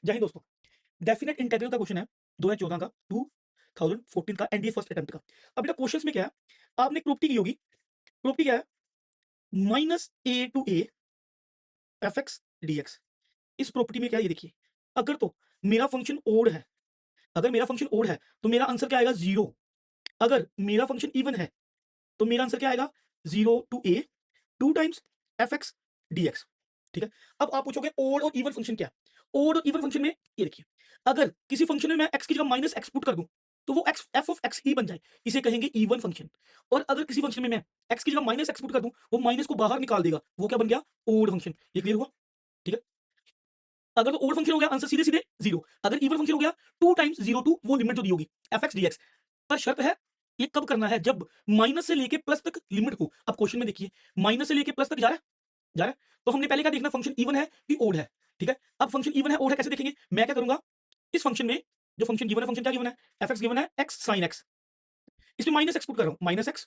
जय हिंद दोस्तों। Definite integral का क्वेश्चन है 2014 का 2014 का एनडीए फर्स्ट अटेम्प्ट का। अब बेटा क्वेश्चंस में क्या है, आपने प्रॉपर्टी की होगी। प्रॉपर्टी क्या है, minus a to a f x d x. इस प्रॉपर्टी में क्या है ये देखिए, अगर तो मेरा फंक्शन ओड है, अगर मेरा फंक्शन ओड है तो मेरा आंसर क्या आएगा, जीरो। अगर मेरा फंक्शन इवन है तो मेरा आंसर क्या आएगा, zero to a two times f x d x. ठीक है। अब आप पूछोगे ओड और इवन फंक्शन क्या है। ओड और इवन फंक्शन में ये देखिए, अगर किसी फंक्शन में मैं एक्स की जगह माइनस एक्स पुट कर दूं तो वो एक्स एफ ऑफ एक्स ही बन जाए, इसे कहेंगे इवन फंक्शन। और अगर किसी फंक्शन में मैं एक्स की जगह माइनस एक्स पुट कर दूं, वो माइनस को बाहर निकाल देगा, वो क्या बन गया, ओड फंक्शन। ये क्लियर हुआ। ठीक है। अगर तो ओड फंक्शन हो गया, आंसर सीधे सीधे जीरो। अगर इवन फंक्शन हो गया, टू टाइम्स जीरो टू वो लिमिट जो दी होगी एफ एक्स डी एक्स। पर शर्त है, ये कब करना है, जब माइनस से लेके प्लस तक लिमिट हो। अब क्वेश्चन में देखिए, माइनस से लेके प्लस तक जा रहा है, जा रहा है। तो हमने पहले क्या देखना, फंक्शन इवन है कि ओड है। ठीक है। अब फंक्शन इवन है ओड है कैसे देखेंगे, मैं क्या करूंगा, इस फंक्शन में जो फंक्शन गिवन है, फंक्शन क्या गिवन है, एफ एक्स गिवन है एक्स साइन एक्स। इसमें माइनस एक्स पुट कर रहा हूं, minus x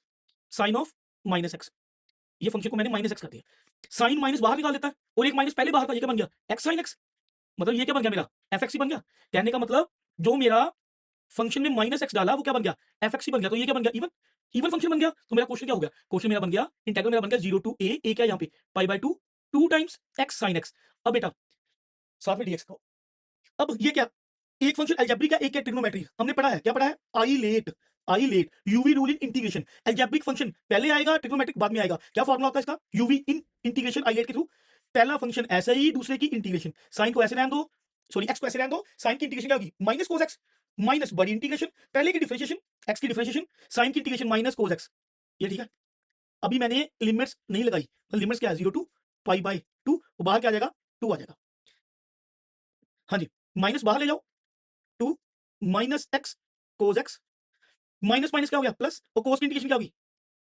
sine of minus x. ये फंक्शन को मैंने माइनस एक्स कर दिया। साइन माइनस बाहर निकाल देता है और एक माइनस पहले बाहर था, ये क्या बन गया, एक्स साइन एक्स। मतलब ये क्या बन गया, मेरा एफ एक्स ही बन गया। कहने का मतलब जो मेरा फंक्शन में माइनस एक्स डाला वो क्या बन गया, एफ एक्स ही बन गया। तो ये क्या बन गया, इवन इवन फंक्शन बन गया। तो मेरा क्वेश्चन क्या हो गया, क्वेश्चन मेरा बन गया, इंटीग्रल मेरा बन गया जीरो टू ए क्या है यहाँ पे, पाई by to, two times x sine x. अब बेटा साथ में डीएक्स का। अब ये क्या, एक फंक्शन अलजेब्रिक है, एक है ट्रिग्नोमेट्री। हमने पढ़ा है, क्या पढ़ा है, I let UV rule in integration. Algebraic function पहले आएगा, ट्रिग्नोमेट्रिक बाद में आएगा। क्या फॉर्मूला होता है इसका, UV in integration I let के थ्रू। पहला फंक्शन ऐसे ही, दूसरे की इंटीग्रेशन। साइन को ऐसे रहने दो, सॉरी एक्स को ऐसे रहने दो, साइन की इंटीग्रेशन क्या होगी, माइनस कोस एक्स माइनस बड़ी इंटीग्रेशन, पहले की डिफरेंशिएशन एक्स की डिफरेंशिएशन, साइन की इंटीग्रेशन माइनस कोस एक्स। ये ठीक है। अभी मैंने लिमिट्स नहीं लगाई, तो लिमिट्स क्या है, zero to pi by two, बाहर क्या आ जाएगा, टू आ जाएगा। हाँ जी, माइनस बाहर ले जाओ, two minus x cos x, minus minus क्या हो गया प्लस, और कोस की इंटीग्रेशन क्या होगी,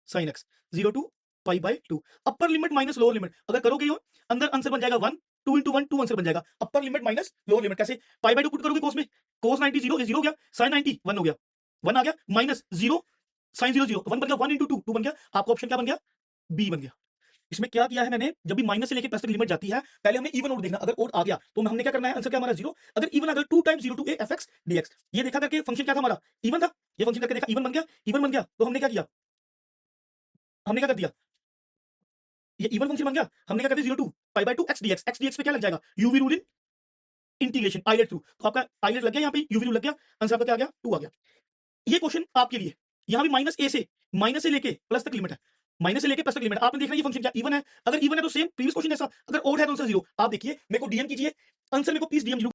sine x, zero to pi by two. Upper limit minus lower limit, अगर करोगे हो अंदर आंसर बन जाएगा one, two into one two answer बन जाएगा। Upper limit minus lower limit कैसे, पाई बाय टू पुट करोगे कोस में, कोस 90 जीरो, ये जीरो हो गया, साइन 90 वन हो गया, वन आ गया, minus zero sine zero zero, one बन गया, वन इंटू टू टू बन गया। आपका ऑप्शन क्या बन गया, बी बन गया। इसमें क्या किया है मैंने, जब भी माइनस से लेके प्लस तक लिमिट जाती है, पहले हमें इवन ओड देखना। अगर ओड आ गया तो हमने क्या करना है, आंसर क्या हमारा जीरो। अगर इवन अगर two times zero to a f x d x, ये देखा करके फंक्शन क्या था हमारा, इवन था। ये फंक्शन करके देखा, इवन बन गया, इवन बन गया तो हमने क्या किया, हमने क्या कर दिया, ये इवन फंक्शन बन गया, हमने क्या कर दिया, zero to pi by two x d x पे क्या लग जाएगा, UV rule in integration ILATE through. तो आपका आइलेट लग गया, यहाँ पे यूवी रूल लग गया, आंसर आपका क्या आ गया, टू आ गया। ये क्वेश्चन आपके लिए, यहाँ भी माइनस से लेके प्लस तक लिमिट है, माइनस से लेके प्लस तक लिमिट। आपने देखना ये फंक्शन क्या इवन है, अगर इवन है तो सेम प्रीवियस क्वेश्चन जैसा, अगर ओड है तो आंसर जीरो। आप देखिए, मेरे को डीएम कीजिए आंसर, मेरे को प्लीज डीएम